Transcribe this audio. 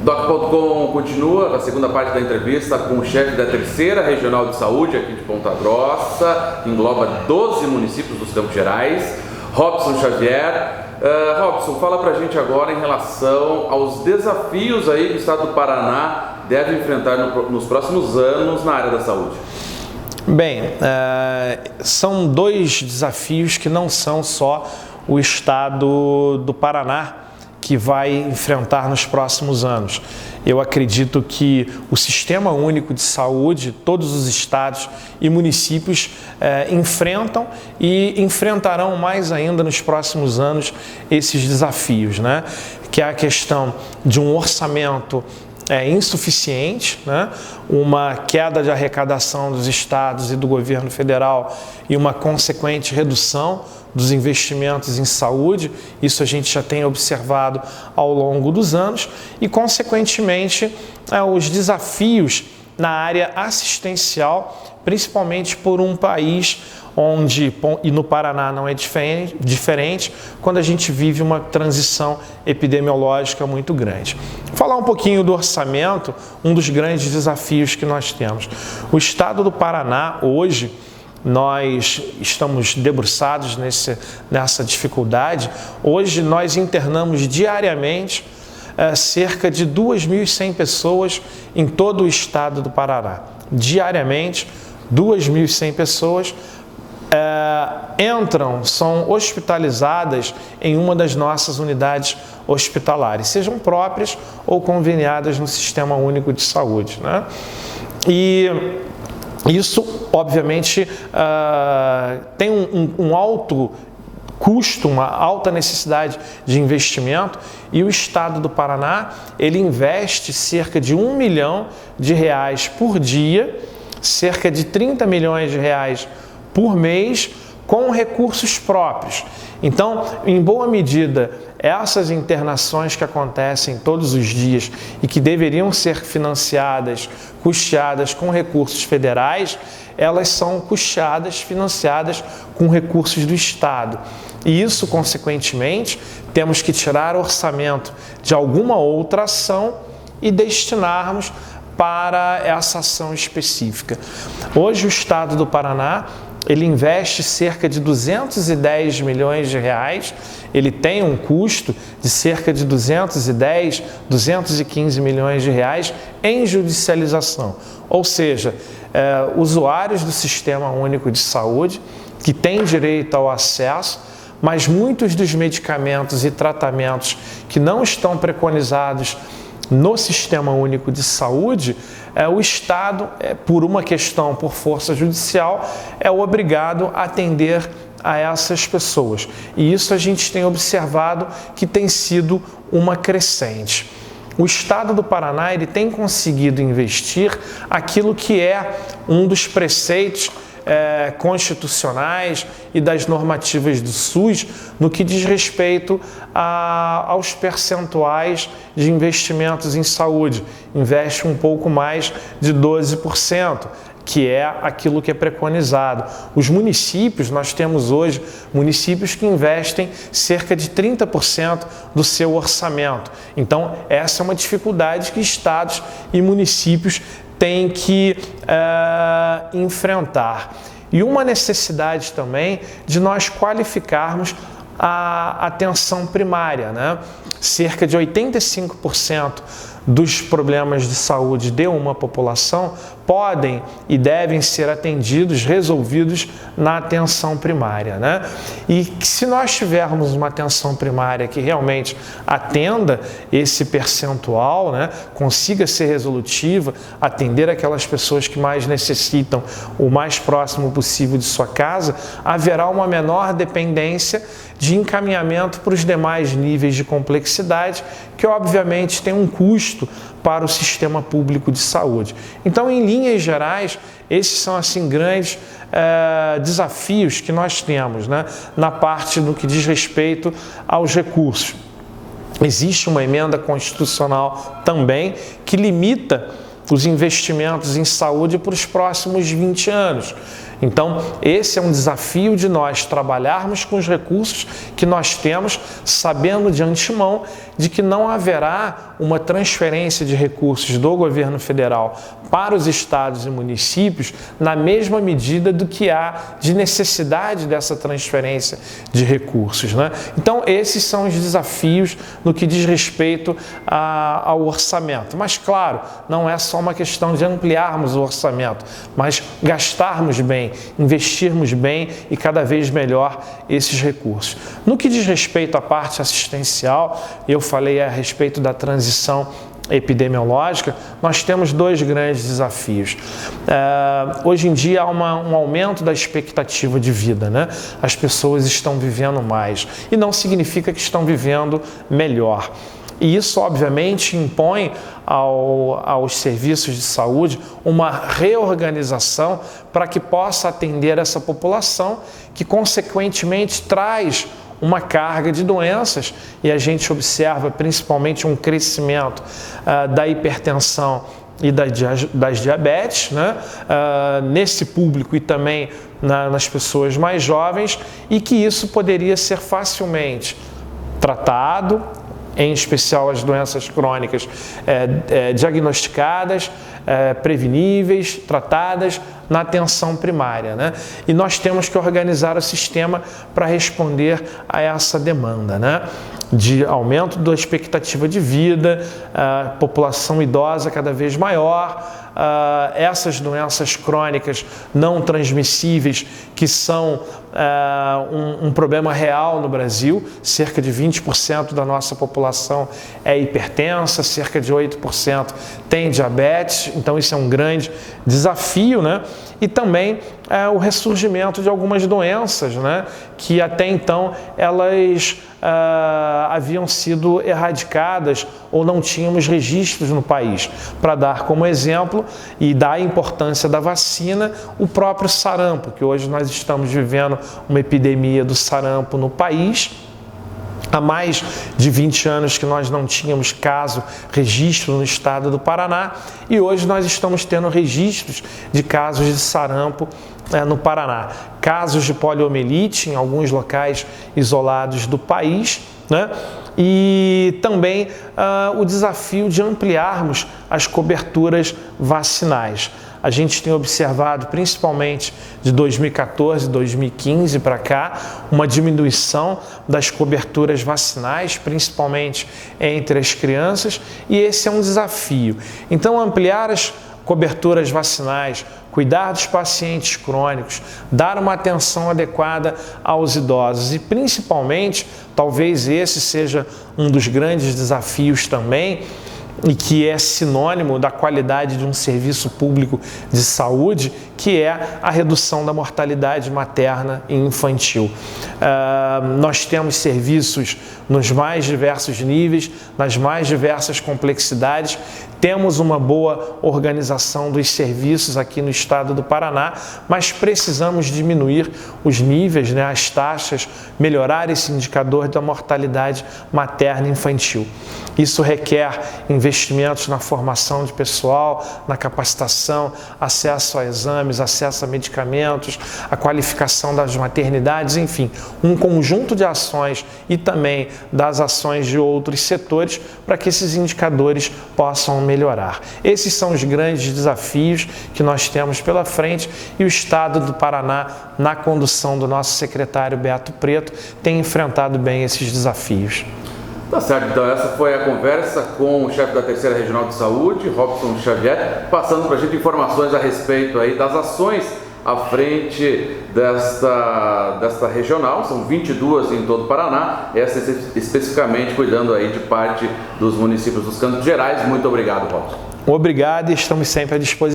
Doc.com continua a segunda parte da entrevista com o chefe da terceira regional de saúde aqui de Ponta Grossa, que engloba 12 municípios dos Campos Gerais, Robson Xavier. Robson, fala pra gente agora em relação aos desafios aí que o estado do Paraná deve enfrentar nos próximos anos na área da saúde. Bem, são dois desafios que não são só o estado do Paraná que vai enfrentar nos próximos anos. Eu acredito que o Sistema Único de Saúde, todos os estados e municípios enfrentam e enfrentarão mais ainda nos próximos anos esses desafios, né? Que é a questão de um orçamento insuficiente, né? Uma queda de arrecadação dos estados e do governo federal e uma consequente redução dos investimentos em saúde. Isso a gente já tem observado ao longo dos anos e, consequentemente, os desafios na área assistencial, principalmente por um país onde, e no Paraná não é diferente, quando a gente vive uma transição epidemiológica muito grande. Vou falar um pouquinho do orçamento, um dos grandes desafios que nós temos. O estado do Paraná, hoje, nós estamos debruçados nessa dificuldade. Hoje nós internamos diariamente cerca de 2.100 pessoas em todo o estado do Paraná. Diariamente, 2.100 pessoas são hospitalizadas em uma das nossas unidades hospitalares, sejam próprias ou conveniadas no Sistema Único de Saúde, né? E isso, obviamente, tem um alto custo, uma alta necessidade de investimento, e o estado do Paraná, ele investe cerca de R$1 milhão por dia, cerca de R$30 milhões por mês, com recursos próprios. Então, em boa medida, essas internações que acontecem todos os dias e que deveriam ser financiadas, custeadas com recursos federais, elas são custeadas, financiadas com recursos do Estado. E isso, consequentemente, temos que tirar orçamento de alguma outra ação e destinarmos para essa ação específica. Hoje, o Estado do Paraná, ele investe cerca de R$210 milhões, ele tem um custo de cerca de 210, 215 milhões de reais em judicialização. Ou seja, usuários do Sistema Único de Saúde que têm direito ao acesso, mas muitos dos medicamentos e tratamentos que não estão preconizados no Sistema Único de Saúde, o Estado, por força judicial, é obrigado a atender a essas pessoas. E isso a gente tem observado que tem sido uma crescente. O Estado do Paraná, ele tem conseguido investir aquilo que é um dos preceitos constitucionais e das normativas do SUS no que diz respeito aos percentuais de investimentos em saúde. Investe um pouco mais de 12%, que é aquilo que é preconizado. Os municípios, nós temos hoje municípios que investem cerca de 30% do seu orçamento. Então, essa é uma dificuldade que estados e municípios têm que enfrentar. E uma necessidade também de nós qualificarmos a atenção primária, né? Cerca de 85% dos problemas de saúde de uma população podem e devem ser atendidos, resolvidos na atenção primária, né? E se nós tivermos uma atenção primária que realmente atenda esse percentual, né, consiga ser resolutiva, atender aquelas pessoas que mais necessitam o mais próximo possível de sua casa, haverá uma menor dependência de encaminhamento para os demais níveis de complexidade, que obviamente tem um custo para o sistema público de saúde. Então, em linhas gerais, esses são assim grandes desafios que nós temos, né, na parte do que diz respeito aos recursos. Existe uma emenda constitucional também que limita os investimentos em saúde para os próximos 20 anos. Então, esse é um desafio de nós trabalharmos com os recursos que nós temos, sabendo de antemão de que não haverá uma transferência de recursos do governo federal para os estados e municípios na mesma medida do que há de necessidade dessa transferência de recursos, né? Então, esses são os desafios no que diz respeito ao orçamento. Mas, claro, não é só uma questão de ampliarmos o orçamento, mas gastarmos bem, investirmos bem e cada vez melhor esses recursos. No que diz respeito à parte assistencial, eu falei a respeito da transição epidemiológica, nós temos dois grandes desafios. Hoje em dia há um aumento da expectativa de vida, né? As pessoas estão vivendo mais e não significa que estão vivendo melhor. E isso, obviamente, impõe aos serviços de saúde uma reorganização para que possa atender essa população, que, consequentemente, traz uma carga de doenças, e a gente observa principalmente um crescimento da hipertensão e das diabetes, né? Nesse público e também nas pessoas mais jovens, e que isso poderia ser facilmente tratado, em especial as doenças crônicas diagnosticadas, preveníveis, tratadas na atenção primária, né? E nós temos que organizar o sistema para responder a essa demanda, né? De aumento da expectativa de vida, população idosa cada vez maior, essas doenças crônicas não transmissíveis que são um problema real no Brasil. Cerca de 20% da nossa população é hipertensa, cerca de 8% tem diabetes, então isso é um grande desafio, né? E também o ressurgimento de algumas doenças, né? Que até então elas haviam sido erradicadas ou não tínhamos registros no país. Para dar como exemplo e dar a importância da vacina, o próprio sarampo, que hoje nós estamos vivendo uma epidemia do sarampo no país. Há mais de 20 anos que nós não tínhamos registro no estado do Paraná, e hoje nós estamos tendo registros de casos de sarampo no Paraná. Casos de poliomielite em alguns locais isolados do país, né? E também o desafio de ampliarmos as coberturas vacinais. A gente tem observado, principalmente de 2014, 2015 para cá, uma diminuição das coberturas vacinais, principalmente entre as crianças, e esse é um desafio. Então, ampliar as coberturas vacinais, cuidar dos pacientes crônicos, dar uma atenção adequada aos idosos e, principalmente, talvez esse seja um dos grandes desafios também, e que é sinônimo da qualidade de um serviço público de saúde, que é a redução da mortalidade materna e infantil. Nós temos serviços nos mais diversos níveis, nas mais diversas complexidades, temos uma boa organização dos serviços aqui no estado do Paraná, mas precisamos diminuir os níveis, né, as taxas, melhorar esse indicador da mortalidade materna e infantil. Isso requer investimentos na formação de pessoal, na capacitação, acesso a exames, acesso a medicamentos, a qualificação das maternidades, enfim, um conjunto de ações e também das ações de outros setores para que esses indicadores possam melhorar. Esses são os grandes desafios que nós temos pela frente, e o estado do Paraná, na condução do nosso secretário Beto Preto, tem enfrentado bem esses desafios. Tá certo, então essa foi a conversa com o chefe da Terceira Regional de Saúde, Robson Xavier, passando para a gente informações a respeito aí das ações à frente desta regional. São 22 em todo o Paraná, essa especificamente cuidando aí de parte dos municípios dos Campos Gerais. Muito obrigado, Robson. Obrigado, e estamos sempre à disposição.